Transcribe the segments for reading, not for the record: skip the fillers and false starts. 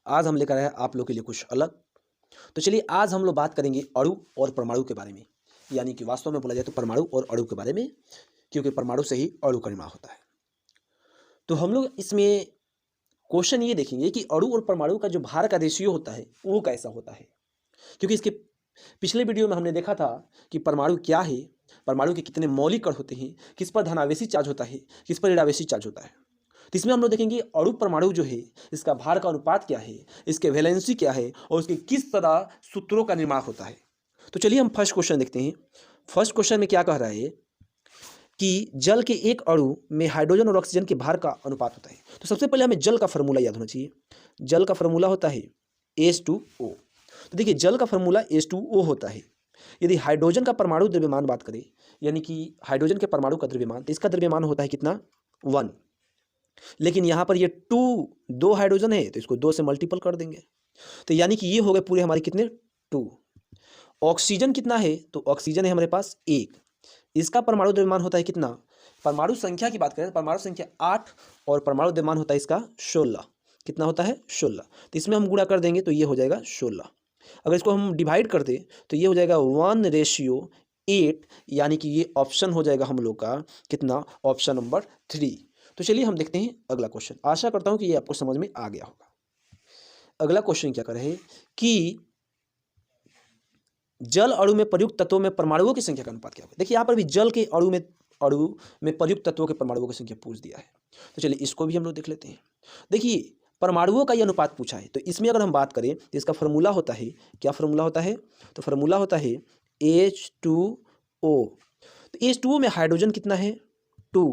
आज हम लेकर आए हैं आप लोग के लिए कुछ अलग। तो चलिए आज हम लोग बात करेंगे अणु और परमाणु के बारे में, यानी कि वास्तव में बोला जाए तो परमाणु और अणु के बारे में, क्योंकि परमाणु से ही अणु का निर्माण होता है। तो हम लोग इसमें क्वेश्चन ये देखेंगे कि अणु और परमाणु का जो भार का रेशियो होता है वो कैसा होता है, क्योंकि इसके पिछले वीडियो में हमने देखा था कि परमाणु क्या है, परमाणु के कितने मौलिक कण होते हैं, किस पर धनावेशी चार्ज होता है, किस पर ऋणावेशी चार्ज होता है। तो इसमें हम लोग देखेंगे अणु परमाणु जो है इसका भार का अनुपात क्या है, इसके वैलेंसी क्या है और उसके किस तरह सूत्रों का निर्माण होता है। तो चलिए हम फर्स्ट क्वेश्चन देखते हैं। फर्स्ट क्वेश्चन में क्या कह रहा है कि जल के एक अणु में हाइड्रोजन और ऑक्सीजन के भार का अनुपात होता है। तो सबसे पहले हमें जल का फॉर्मूला याद होना चाहिए। जल का फॉर्मूला होता है H2O। तो देखिए जल का फॉर्मूला H2O होता है। यदि हाइड्रोजन का परमाणु द्रव्यमान बात करें, यानी कि हाइड्रोजन के परमाणु का द्रव्यमान, तो इसका द्रव्यमान होता है कितना 1। लेकिन यहाँ पर ये 2 हाइड्रोजन है तो इसको 2 से मल्टीपल कर देंगे, तो यानी कि ये हो गए पूरे हमारे कितने 2। ऑक्सीजन कितना है, तो ऑक्सीजन है हमारे पास 1। इसका परमाणु द्रव्यमान होता है कितना, परमाणु संख्या की बात करें तो परमाणु संख्या 8 और परमाणु द्रव्यमान होता है इसका 16। कितना होता है 16। तो इसमें हम गुणा कर देंगे तो ये हो जाएगा 16। अगर इसको हम डिवाइड कर दें तो ये हो जाएगा 1:8, यानी कि ये ऑप्शन हो जाएगा हम लोग का कितना, ऑप्शन नंबर 3। तो चलिए हम देखते हैं अगला क्वेश्चन। आशा करता हूं कि ये आपको समझ में आ गया होगा। अगला क्वेश्चन क्या कर रहे हैं कि जल अणु में प्रयुक्त तत्वों में परमाणुओं की संख्या का अनुपात क्या होगा। देखिए यहाँ पर भी जल के अणु में प्रयुक्त तत्वों के परमाणुओं की संख्या पूछ दिया है। तो चलिए इसको भी हम लोग देख लेते हैं। देखिए परमाणुओं का ये अनुपात पूछा है, तो इसमें अगर हम बात करें तो इसका फॉर्मूला होता है, क्या फॉर्मूला होता है, तो फॉर्मूला होता है H2O। तो H2O में हाइड्रोजन कितना है 2,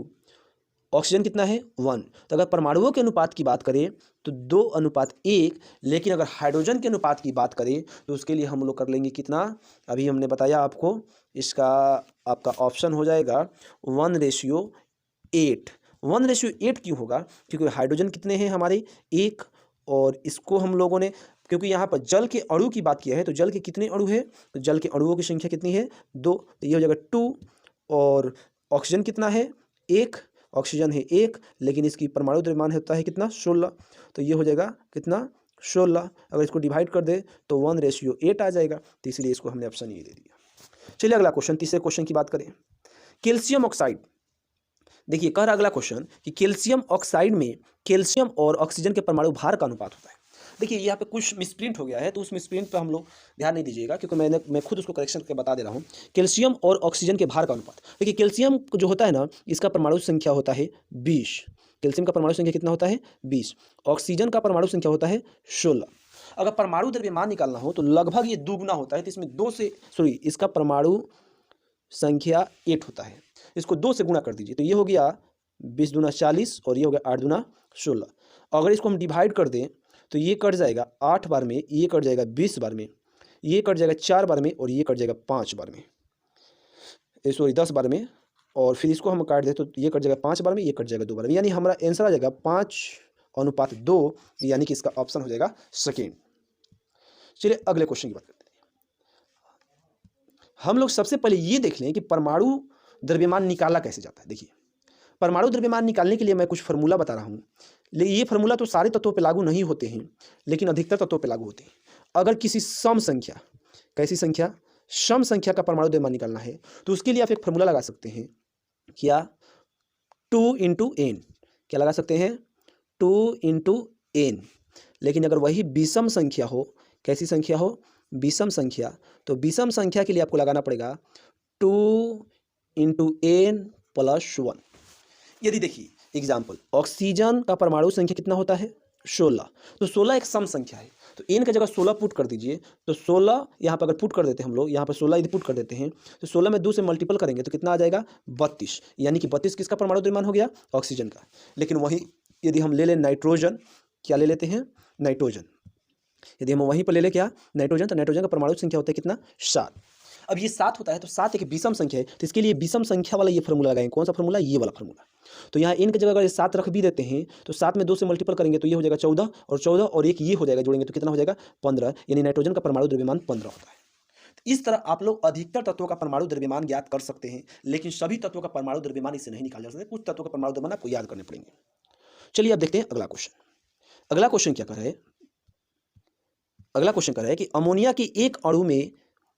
ऑक्सीजन कितना है 1। तो अगर परमाणुओं के अनुपात की बात करें तो 2:1। लेकिन अगर हाइड्रोजन के अनुपात की बात करें तो उसके लिए हम लोग कर लेंगे कितना, अभी हमने बताया आपको, इसका आपका ऑप्शन हो जाएगा 1:8। 1:8 क्यों होगा, क्योंकि हाइड्रोजन कितने हैं हमारे 1, और इसको हम लोगों ने, क्योंकि यहाँ पर जल के अणु की बात किया है तो जल के कितने अणु है, तो जल के अणुओं की संख्या कितनी है 2, तो ये हो जाएगा 2। और ऑक्सीजन कितना है 1, ऑक्सीजन है 1, लेकिन इसकी परमाणु द्रव्यमान होता है कितना 16, तो ये हो जाएगा कितना 16। अगर इसको डिवाइड कर दे तो 1:8 आ जाएगा, तो इसलिए इसको हमने ऑप्शन ये दे दिया। चलिए अगला क्वेश्चन, तीसरे क्वेश्चन की बात करें। कैल्शियम ऑक्साइड, देखिए कह रहा अगला क्वेश्चन कि कैल्शियम ऑक्साइड में कैल्शियम और ऑक्सीजन के परमाणु भार का अनुपात होता है। देखिए यहाँ पे कुछ मिसप्रिंट हो गया है, तो उस मिसप्रिंट पे हम लोग ध्यान नहीं दीजिएगा, क्योंकि मैं खुद उसको करेक्शन करके बता दे रहा हूँ। कैल्शियम और ऑक्सीजन के भार का अनुपात, देखिए कैल्शियम जो होता है ना, इसका परमाणु संख्या होता है 20। कैल्शियम का परमाणु संख्या कितना होता है 20। ऑक्सीजन का परमाणु संख्या होता है 16। अगर परमाणु द्रव्यमान निकालना हो तो लगभग ये दुगुना होता है, तो इसमें इसका परमाणु संख्या 8 होता है, इसको 2 से गुणा कर दीजिए तो ये हो गया 20 दूना 40 और ये हो गया 8 दूना 16। अगर इसको हम डिवाइड कर दें तो ये कट जाएगा 8 बार में, ये कट जाएगा 20 बार में, ये कट जाएगा 4 बार में और ये कट जाएगा 5 बार में, सॉरी 10 बार में, और फिर इसको हम काट दें तो ये कट जाएगा 5 बार में, ये कट जाएगा 2 बार में, यानी हमारा आंसर आ जाएगा 5:2, यानी कि इसका ऑप्शन हो जाएगा सेकेंड। चलिए अगले क्वेश्चन की बात करते हैं। हम लोग सबसे पहले ये देख लें कि परमाणु द्रव्यमान निकाला कैसे जाता है। देखिए परमाणु द्रव्यमान निकालने के लिए मैं कुछ फार्मूला बता रहा हूँ। ये फार्मूला तो सारे तत्वों पे लागू नहीं होते हैं, लेकिन अधिकतर तत्वों पे लागू होते हैं। अगर किसी सम संख्या, कैसी संख्या, सम संख्या का परमाणु द्रव्यमान निकालना है तो उसके लिए आप एक फार्मूला लगा सकते हैं, क्या 2 × n, क्या लगा सकते हैं 2 × n। लेकिन अगर वही विषम संख्या हो, कैसी संख्या हो, विषम संख्या, तो विषम संख्या के लिए आपको लगाना पड़ेगा 2 × n + 1। यदि देखिए एग्जाम्पल, ऑक्सीजन का परमाणु संख्या कितना होता है 16, तो 16 एक सम संख्या है, तो n की जगह 16 पुट कर दीजिए, तो 16 यहाँ पर अगर पुट कर देते हैं हम लोग, यहाँ पर 16 यदि पुट कर देते हैं तो 16 में 2 से मल्टीपल करेंगे तो कितना आ जाएगा 32, यानी कि 32 किसका परमाणु द्रव्यमान हो गया, ऑक्सीजन का। लेकिन वहीं यदि हम ले लें नाइट्रोजन, क्या ले लेते हैं नाइट्रोजन, यदि हम वहीं पर ले लें क्या नाइट्रोजन, तो नाइट्रोजन का परमाणु संख्या होता है कितना 7। अब ये 7 होता है तो 7 एक विषम संख्या है, तो इसके लिए विषम संख्या वाला ये फार्मूला लगाएंगे। कौन सा फार्मूला, ये वाला फार्मूला। तो यहाँ n की जगह अगर 7 रख भी देते हैं तो 7 में 2 से मल्टीपल करेंगे तो ये हो जाएगा 14, और 14 और एक ये हो जाएगा, जोड़ेंगे तो कितना हो जाएगा 15, यानी नाइट्रोजन का परमाणु द्रव्यमान 15 होता है। तो इस तरह आप लोग अधिकतर तत्वों का परमाणु द्रव्यमान ज्ञात कर सकते हैं, लेकिन सभी तत्वों का परमाणु द्रव्यमान इससे नहीं निकाला जा सकता, कुछ तत्वों का परमाणु द्रव्यमान आपको याद करने पड़ेंगे। चलिए अब देखते हैं अगला क्वेश्चन। अगला क्वेश्चन क्या कर रहा है अगला क्वेश्चन कर रहा है कि अमोनिया के एक अणु में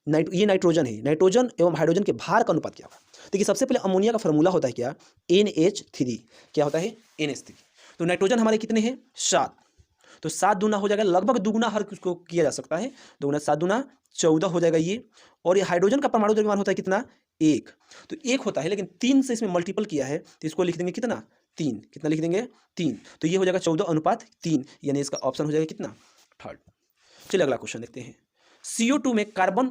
ये नाइट्रोजन है, नाइट्रोजन एवं हाइड्रोजन के भार का अनुपात क्या होगा। देखिए सबसे पहले अमोनिया का फॉर्मूला होता है क्या, NH3। क्या होता है, NH3। तो नाइट्रोजन हमारे कितने हैं, 7। तो 7 दूना हो जाएगा, लगभग दुगुना हर उसको किया जा सकता है, दुगुना 7 दूना 14 हो जाएगा ये। और ये हाइड्रोजन का परमाणु द्रव्यमान होता है कितना, 1। तो 1 होता है, लेकिन 3 से इसमें मल्टीपल किया है तो इसको लिख देंगे कितना, 3। कितना लिख देंगे, 3। तो ये हो जाएगा 14:3, यानी इसका ऑप्शन हो जाएगा कितना, 3rd। चलिए अगला क्वेश्चन देखते हैं। CO2 में कार्बन,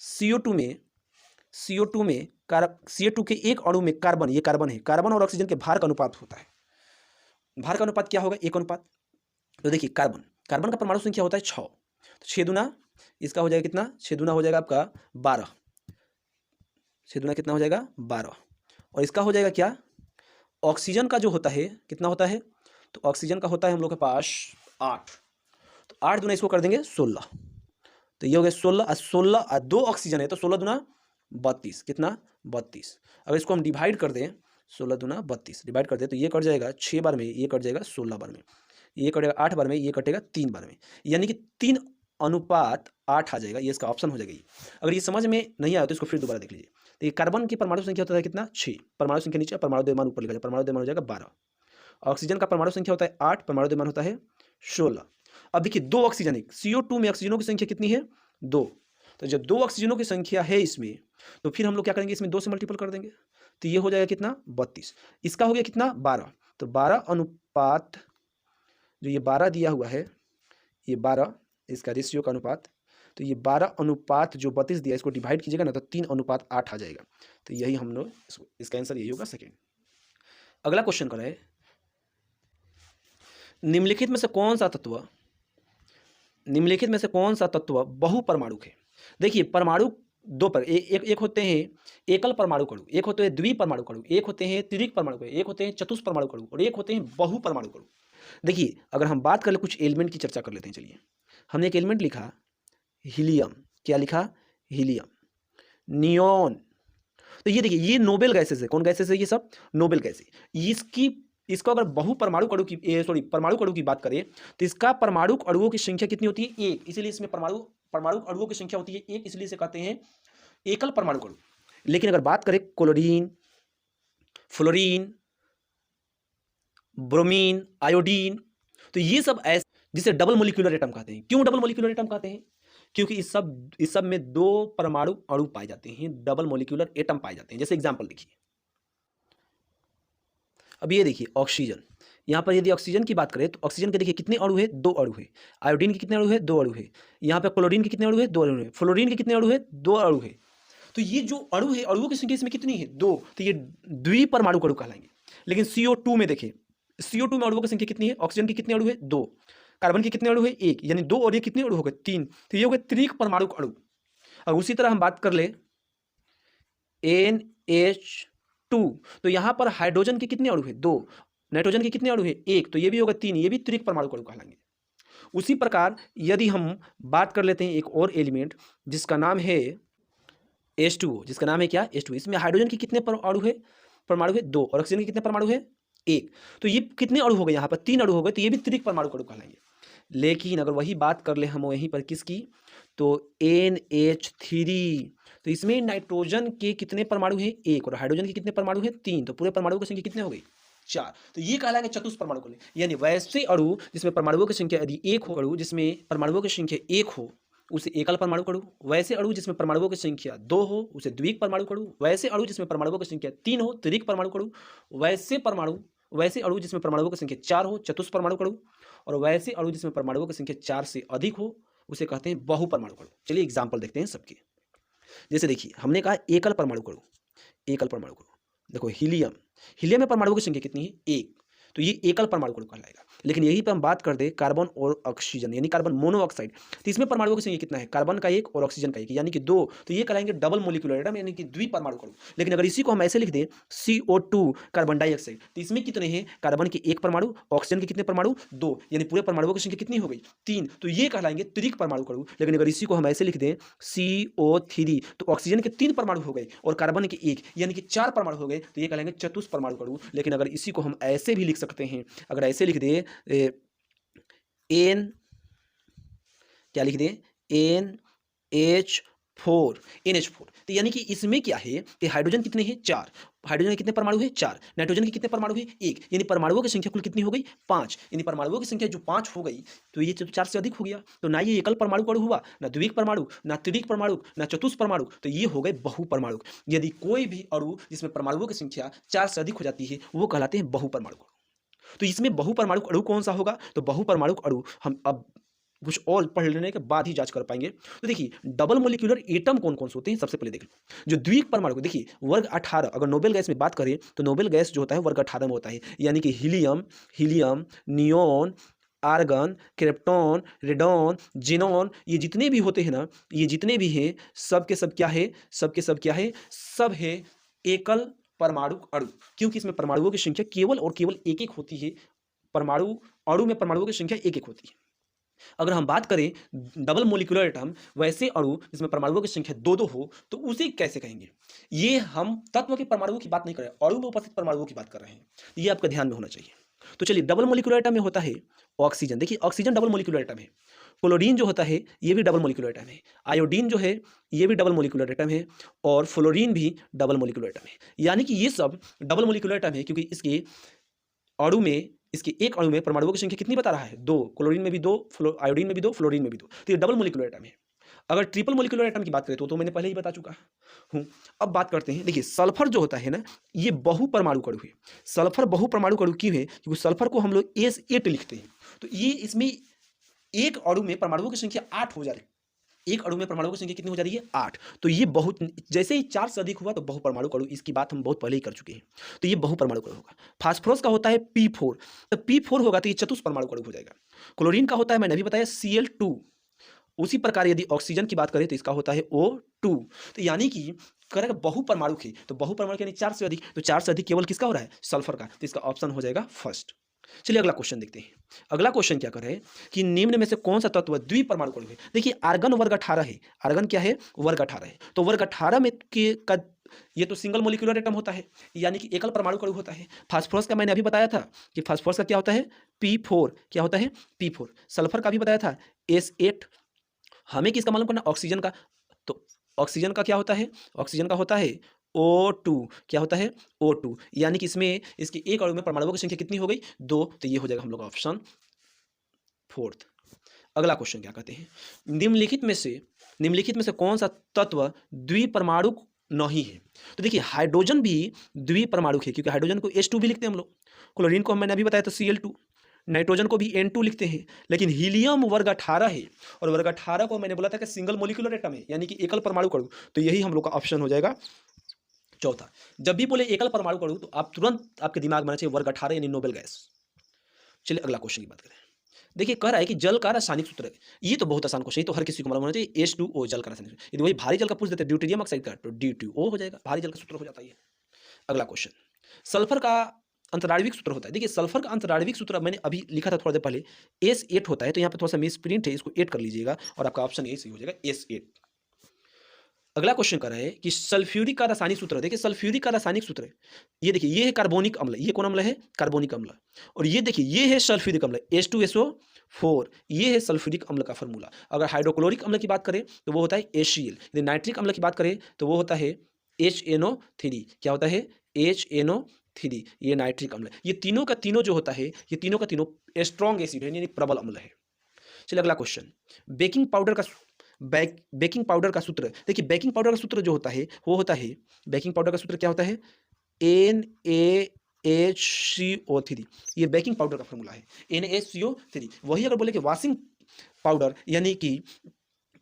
CO2 के एक अणु में कार्बन, ये कार्बन है, कार्बन और ऑक्सीजन के भार का अनुपात होता है। भार का अनुपात क्या होगा, 1:। तो देखिए कार्बन का परमाणु संख्या होता है 6। तो 6 दूना इसका हो जाएगा कितना, 6 दूना हो जाएगा आपका 12। 6 दूना कितना हो जाएगा, 12। और इसका हो जाएगा क्या, ऑक्सीजन का जो होता है कितना होता है, तो ऑक्सीजन का होता है हम लोग के पास 8। तो 8 दूना इसको कर देंगे 16। तो ये हो गया 16 और 2 ऑक्सीजन है, तो 16 दूना 32। कितना, 32। अगर इसको हम डिवाइड कर दें, 16 दूना 32 डिवाइड कर दें तो ये कट जाएगा 6 बार में, ये कट जाएगा 16 बार में, ये कटेगा 8 बार में, ये कटेगा 3 बार में, यानी कि 3:8 आ जाएगा। ये इसका ऑप्शन हो जाएगा ये। अगर ये समझ में नहीं आया तो इसको फिर दोबारा देख लीजिए। तो ये कार्बन की परमाणु संख्या होता है कितना, 6। परमाणु संख्या नीचे, परमाणु द्रव्यमान ऊपर लिखा जाए, परमाणु द्रव्यमान हो जाएगा 12। ऑक्सीजन का परमाणु संख्या होता है 8, परमाणु द्रव्यमान होता है 16। अब देखिए 2 ऑक्सीजन है, CO2 में ऑक्सीजनों की संख्या कितनी है, 2। तो जब 2 ऑक्सीजनों की संख्या है इसमें, तो फिर हम लोग क्या करेंगे, इसमें 2 से मल्टीपल कर देंगे, तो ये हो जाएगा कितना, 32। इसका हो गया कितना, 12। तो 12 अनुपात, जो ये 12 दिया हुआ है, ये 12 इसका रेशियो का अनुपात, तो ये 12 अनुपात जो 32 दिया, इसको डिवाइड कीजिएगा ना तो 3:8 आ जाएगा। तो यही हम लोग, इसका आंसर यही होगा, सेकेंड। अगला क्वेश्चन कर रहे हैं, निम्नलिखित में से कौन सा तत्व बहुपरमाणुक है। देखिए परमाणु दो पर एक होते हैं एकल परमाणु अणु, एक होते हैं द्विपरमाणु अणु, एक होते हैं त्रिक परमाणु अणु, एक होते हैं चतुष्परमाणु अणु और एक होते हैं बहुपरमाणु अणु। देखिए अगर हम बात कर ले, कुछ एलिमेंट की चर्चा कर लेते हैं। चलिए, हमने एक एलिमेंट लिखा हीलियम। क्या लिखा, हीलियम। नियोन। तो ये देखिए, ये नोबेल गैसेस है। कौन गैसेस है, ये सब नोबेल गैस है। इसको अगर बहुपरमाणु अणु की परमाणु अणु की बात करें तो इसका परमाणु अणुओं की संख्या कितनी होती है, 1। इसीलिए इसमें परमाणु अणुओं की संख्या होती है 1, इसलिए इसे कहते हैं एकल परमाणु अणु। लेकिन अगर बात करें क्लोरीन, फ्लोरीन, ब्रोमीन, आयोडीन, तो ये सब ऐसे जिसे डबल मोलिकुलर एटम कहते हैं। क्यों डबल मोलिकुलर एटम कहते हैं, क्योंकि इस सब में 2 परमाणु अणु पाए जाते हैं, डबल मोलिकुलर एटम पाए जाते हैं। जैसे एग्जांपल देखिए, अब ये देखिए ऑक्सीजन। यहाँ पर यदि ऑक्सीजन की बात करें तो ऑक्सीजन के देखिए कितने अणु है, 2 अणु है। आयोडीन के कितने अणु है, 2 अणु है। यहाँ पे क्लोरीन के कितने अणु है, 2 अणु है। फ्लोरीन के कितने अणु है, 2 अणु है। तो ये जो अणु है, अणुओं की संख्या इसमें कितनी है, 2। तो ये द्विपरमाणु अणु कहलाएंगे। लेकिन CO2 में देखें, CO2 में अणुओं की संख्या कितनी है, ऑक्सीजन के कितने अणु है, 2। कार्बन के कितने अणु है, 1। यानी 2 और ये कितने अणु हो गए, 3। तो ये हो गए त्रिक परमाणु अणु। और उसी तरह हम बात कर ले NH2, तो यहाँ पर हाइड्रोजन के कितने अणु है, 2। नाइट्रोजन के कितने अणु है, 1। तो ये भी होगा 3। ये भी त्रिक परमाणु अणु कहलाएंगे। उसी प्रकार यदि हम बात कर लेते हैं एक और एलिमेंट जिसका नाम है H2O, जिसका नाम है क्या, H2O। इसमें हाइड्रोजन के कितने अणु है, परमाणु है, 2। और ऑक्सीजन के कितने परमाणु है, 1। तो ये कितने अणु हो गए, यहाँ पर 3 अणु हो गए। तो ये भी त्रिक परमाणु अणु कहलाएंगे। लेकिन अगर वही बात कर ले हम वहीं पर किसकी, तो NH3, तो इसमें नाइट्रोजन के कितने परमाणु हैं, 1। और हाइड्रोजन के कितने परमाणु हैं, 3। तो पूरे परमाणु की संख्या कितने हो गई, 4। तो ये कहलाएंगे चतुष्परमाणु अणु। यानी वैसे अणु जिसमें परमाणुओं की संख्या यदि 1 हो, अणु जिसमें परमाणुओं की संख्या 1 हो उसे एकल परमाणु अणु। वैसे अणु जिसमें परमाणुओं की संख्या 2 हो उसे द्विक परमाणु अणु। वैसे अणु जिसमें परमाणुओं की संख्या 3 हो, त्रिक परमाणु अणु। वैसे अणु जिसमें परमाणुओं की संख्या 4 हो, चतुष्परमाणु अणु। और वैसे अणु जिसमें परमाणुओं की संख्या 4 से अधिक हो उसे कहते हैं बहुपरमाणु अणु। चलिए एग्जाम्पल देखते हैं सबके। जैसे देखिए, हमने कहा एकल परमाणु अणु। एकल परमाणु अणु देखो, हीलियम में परमाणुओं की संख्या कितनी है, 1। तो ये एकल परमाणु अणु कहलाएगा। लेकिन यही पे हम बात कर दे कार्बन और ऑक्सीजन, यानी कार्बन मोनोऑक्साइड, तो इसमें परमाणुओं की संख्या कितना है, कार्बन का 1 और ऑक्सीजन का 1, यानी कि 2। तो ये कहलाएंगे डबल मोलिकुलर एटम, यानी कि द्विपरमाणु अणु। लेकिन अगर इसी को हम ऐसे लिख दें CO2 कार्बन डाइऑक्साइड, तो इसमें कितने हैं, कार्बन के 1 परमाणु, ऑक्सीजन के कितने परमाणु, 2। यानी पूरे परमाणुओं की संख्या कितनी हो गई, 3। तो ये कहलाएंगे त्रिक परमाणु अणु। लेकिन अगर इसी को हम ऐसे लिख दें CO3, तो ऑक्सीजन के 3 परमाणु हो गए और कार्बन के 1, यानी कि 4 परमाणु हो गए। तो ये कहलाएंगे चतुष्परमाणु अणु। लेकिन अगर इसी को हम ऐसे भी लिख सकते हैं, अगर ऐसे लिख दे क्या लिख दें, NH4, NH4। तो यानी कि इसमें क्या है कि हाइड्रोजन कितने हैं, 4, हाइड्रोजन के कितने परमाणु है, 4, नाइट्रोजन के कितने परमाणु है, 1, यानी परमाणुओं की संख्या कुल कितनी हो गई, 5, यानी परमाणुओं की संख्या जो 5 हो गई तो ये 4 से अधिक हो गया। तो ना ये एकल परमाणु अणु हुआ, ना द्वितीयक परमाणु, ना तृतीयक परमाणु, ना चतुष्क परमाणु, तो ये हो गए बहुपरमाणु। यदि कोई भी अणु जिसमें परमाणुओं की संख्या 4 से अधिक हो जाती है वो कहलाते हैं बहुपरमाणु। तो इसमें बहुपरमाणु अणु कौन सा होगा, तो बहुपरमाणु अणु हम अब कुछ और पढ़ लेने के बाद ही जांच कर पाएंगे। तो देखिए डबल मोलिकुलर एटम कौन कौन से होते हैं, सबसे पहले देख लो। जो द्वितीयक परमाणु, देखिए वर्ग 18, अगर नोबेल गैस में बात करें तो नोबेल गैस जो होता है वर्ग 18 में होता है, यानी कि helium, neon, argon, krypton, radon, xenon, ये जितने भी होते हैं ना, ये जितने भी हैं सब के सब क्या है, सब के सब क्या है, सब है एकल परमाणु अणु, क्योंकि इसमें परमाणुओं की संख्या केवल और केवल एक एक होती है। परमाणु अणु में परमाणुओं की संख्या एक एक होती है। अगर हम बात करें डबल मोलिकुलर एटम, वैसे अणु जिसमें परमाणुओं की संख्या 2-2 हो, तो उसे कैसे कहेंगे। ये हम तत्व के परमाणुओं की बात नहीं कर रहे, अणु में उपस्थित परमाणुओं की बात कर रहे हैं, ये आपका ध्यान में होना चाहिए। तो चलिए डबल मोलिकुलर एटम में होता है ऑक्सीजन, देखिए ऑक्सीजन डबल मोलिकुलर एटम है। क्लोरीन जो होता है ये भी डबल मोलिकुलर एटम है। आयोडीन जो है ये भी डबल मोलिकुलर एटम है, और फ्लोरीन भी डबल मोलिकुलर एटम है। यानी कि ये सब डबल मोलिकुलर एटम है क्योंकि इसके अणु में, इसके एक अणु में परमाणुओं की संख्या कितनी बता रहा है, 2, क्लोरीन में भी 2, आयोडीन में भी 2, फ्लोरीन में भी 2, तो ये डबल मोलिकुलर एटम है। अगर ट्रिपल मोलिकुलर एटम की बात करें तो मैंने पहले ही बता चुका हूं। अब बात करते हैं, देखिए सल्फर जो होता है ना, ये बहुपरमाणु अणु है। सल्फर बहुपरमाणु अणु क्यों है, क्योंकि सल्फर को हम लोग S8 लिखते हैं। तो ये इसमें एक अणु में परमाणुओं की संख्या 8 हो जा रही है, एक अणु में परमाणुओं की संख्या कितनी हो जा रही है, 8। तो ये बहुत, जैसे ही 4 से अधिक हुआ तो बहुपरमाणु अणु, इसकी बात हम बहुत पहले ही कर चुके हैं। तो ये बहुपरमाणु अणु होगा। फास्फोरस का होता है P4, तो P4 होगा तो ये चतुष्परमाणु अणु हो जाएगा। क्लोरीन का होता है, मैंने अभी बताया, Cl2। उसी प्रकार यदि ऑक्सीजन की बात करें तो इसका होता है O2। तो यानी कि करेगा बहुपरमाणु की, तो बहुपरमाणु यानी 4 से अधिक, तो 4 से अधिक केवल किसका हो रहा है, सल्फर का, तो इसका ऑप्शन हो जाएगा फर्स्ट। चलिए अगला क्वेश्चन देखते हैं। अगला क्वेश्चन क्या कर रहे हैं कि निम्न में से कौन सा तत्व द्विपरमाणु अणु है। देखिए आर्गन वर्ग 18 है, आर्गन क्या है, वर्ग 18 है। तो वर्ग 18 में के का ये तो सिंगल मोलिकुलर एटम होता है, यानी कि एकल परमाणु अणु होता है। फास्फोरस का मैंने अभी बताया था कि फास्फोरस का क्या होता है, P4, क्या होता है, P4। सल्फर का भी बताया था, S8। हमें किसका मालूम करना, ऑक्सीजन का। तो ऑक्सीजन का क्या होता है, ऑक्सीजन का होता है O2, क्या होता है, O2। यानी कि इसमें इसकी एक अणु में परमाणुओं की संख्या कितनी हो गई, 2, तो ये हो जाएगा हम लोग का ऑप्शन फोर्थ। अगला क्वेश्चन क्या कहते हैं, निम्नलिखित में से कौन सा तत्व द्विपरमाणु नहीं है। तो देखिए हाइड्रोजन भी द्विपरमाणु है, क्योंकि हाइड्रोजन को H2 भी लिखते हैं हम लोग। क्लोरीन को मैंने अभी बताया था Cl2, नाइट्रोजन को भी N2 लिखते हैं। लेकिन हीलियम वर्ग 18 है, और वर्ग 18 को मैंने बोला था कि सिंगल मोलिकुलर एटम है, यानी कि एकल परमाणु अणु, तो यही हम लोग का ऑप्शन हो जाएगा चौथा। जब भी बोले एकल परमाणु अणु तो आप तुरंत आपके दिमाग में आना चाहिए वर्ग 18 यानी नोबेल गैस। चलिए अगला क्वेश्चन की बात करें। देखिए कह रहा है कि जल का रासायनिक सूत्र है। ये तो बहुत आसान क्वेश्चन है, तो हर किसी को मालूम होना चाहिए, H2O जल का रासायनिक सूत्र। यदि वही भारी जल का पूछ देते हैं ड्यूटेरियम ऑक्साइड का, तो D2O हो जाएगा, भारी जल का सूत्र हो जाता है। अगला क्वेश्चन, सल्फर का अंतराणविक सूत्र होता है। देखिए सल्फर का अंतराणविक सूत्र मैंने अभी लिखा था थोड़ा देर पहले, S8 होता है। तो यहाँ पे थोड़ा सा मिस प्रिंट है, इसको 8 कर लीजिएगा और आपका ऑप्शन यही सही हो जाएगा, S8। अगला क्वेश्चन कर रहे हैं कि सल्फ्यूरिक का रासायनिक सूत्र। देखिए सल्फ्यूरिक का रासायनिक सूत्र है, ये देखिए ये है कार्बोनिक अम्ल। ये कौन अम्ल है, कार्बोनिक अम्ल। और ये देखिए ये है सल्फ्यूरिक अम्ल, H2SO4। ये है सल्फ्यूरिक अम्ल का फॉर्मूला। अगर हाइड्रोक्लोरिक अम्ल की बात करें तो वो होता है HCl। यदि नाइट्रिक अम्ल की बात करें तो वो होता है HNO3। क्या होता है, HNO3। ये नाइट्रिक अम्ल। ये तीनों का तीनों जो होता है, ये तीनों का तीनों स्ट्रॉन्ग एसिड है, यानी प्रबल अम्ल है। चलिए अगला क्वेश्चन, बेकिंग पाउडर का सूत्र। देखिए बेकिंग पाउडर का सूत्र जो होता है वो होता है, बेकिंग पाउडर का सूत्र क्या होता है, NaHCO3। ये बेकिंग पाउडर का फॉर्मूला है, NaHCO3। वही अगर बोले कि वॉशिंग पाउडर यानी कि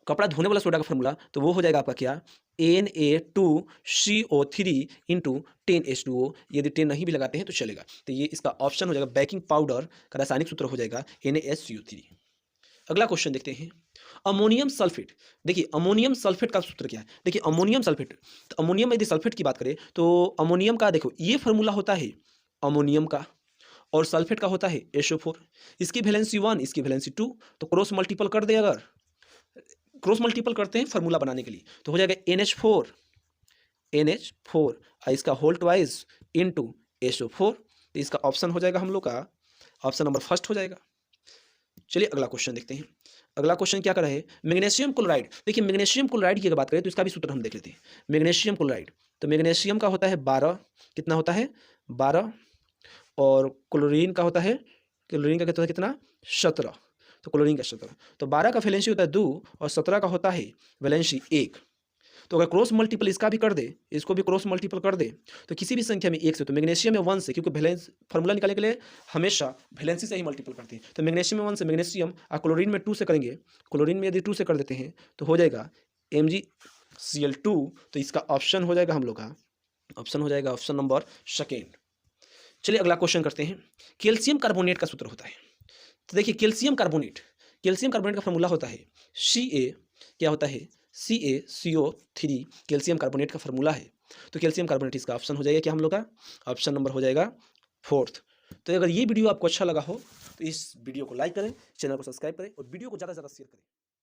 कपड़ा धोने वाला सोडा का फॉर्मूला, तो वो हो जाएगा आपका क्या, Na2CO3 इंटू 10H2O। यदि 10 नहीं भी लगाते हैं तो चलेगा। तो ये इसका ऑप्शन हो जाएगा, बेकिंग पाउडर का रासायनिक सूत्र हो जाएगा NaHCO3। अगला क्वेश्चन देखते हैं, अमोनियम सल्फेट। देखिए अमोनियम सल्फेट का सूत्र क्या है। देखिए अमोनियम सल्फेट, तो अमोनियम यदि सल्फेट की बात करें तो अमोनियम का देखो ये फॉर्मूला होता है अमोनियम का, और सल्फेट का होता है SO4। इसकी वैलेंसी 1, इसकी वैलेंसी 2, तो क्रॉस मल्टीपल कर दे। अगर क्रॉस मल्टीपल करते हैं फॉर्मूला बनाने के लिए तो हो जाएगा NH4 इसका होल ट्वाइस इंटू SO4। तो इसका ऑप्शन हो जाएगा हम लोग का ऑप्शन नंबर फर्स्ट हो जाएगा। चलिए अगला क्वेश्चन देखते हैं। अगला क्वेश्चन क्या कर रहा है, मैग्नीशियम क्लोराइड। देखिए मैग्नीशियम क्लोराइड की अगर बात करें तो इसका भी सूत्र हम देख लेते हैं। मैग्नीशियम क्लोराइड, तो मैग्नीशियम का होता है 12, कितना होता है 12, और क्लोरीन का होता है, क्लोरीन का कितना कितना 17, तो क्लोरीन का 17, तो 12 का वैलेंसी होता है 2 और 17 का होता है वैलेंसी 1। तो अगर क्रॉस मल्टीपल इसका भी कर दे, इसको भी क्रॉस मल्टीपल कर दे, तो किसी भी संख्या में 1 से, तो मैग्नीशियम में 1 से, क्योंकि वैलेंस फार्मूला निकालने के लिए हमेशा वैलेंसी से ही मल्टीपल करते हैं, तो मैग्नीशियम में 1 से मैग्नीशियम और क्लोरीन में 2 से करेंगे, क्लोरीन में यदि 2 से कर देते हैं तो हो जाएगा MgCl2। तो इसका ऑप्शन हो जाएगा हम लोग का, ऑप्शन हो जाएगा ऑप्शन नंबर सेकेंड। चलिए अगला क्वेश्चन करते हैं। कैल्शियम कार्बोनेट का सूत्र होता है, तो देखिए कैल्शियम कार्बोनेट, कैल्शियम कार्बोनेट का फॉर्मूला होता है Ca, क्या होता है CaCO3, कैल्शियम कार्बोनेट का फॉर्मूला है। तो कैल्शियम कार्बोनेट इसका ऑप्शन हो जाएगा क्या हम लोग का, ऑप्शन नंबर हो जाएगा 4th। तो अगर ये वीडियो आपको अच्छा लगा हो तो इस वीडियो को लाइक करें, चैनल को सब्सक्राइब करें और वीडियो को ज़्यादा से ज़्यादा शेयर करें।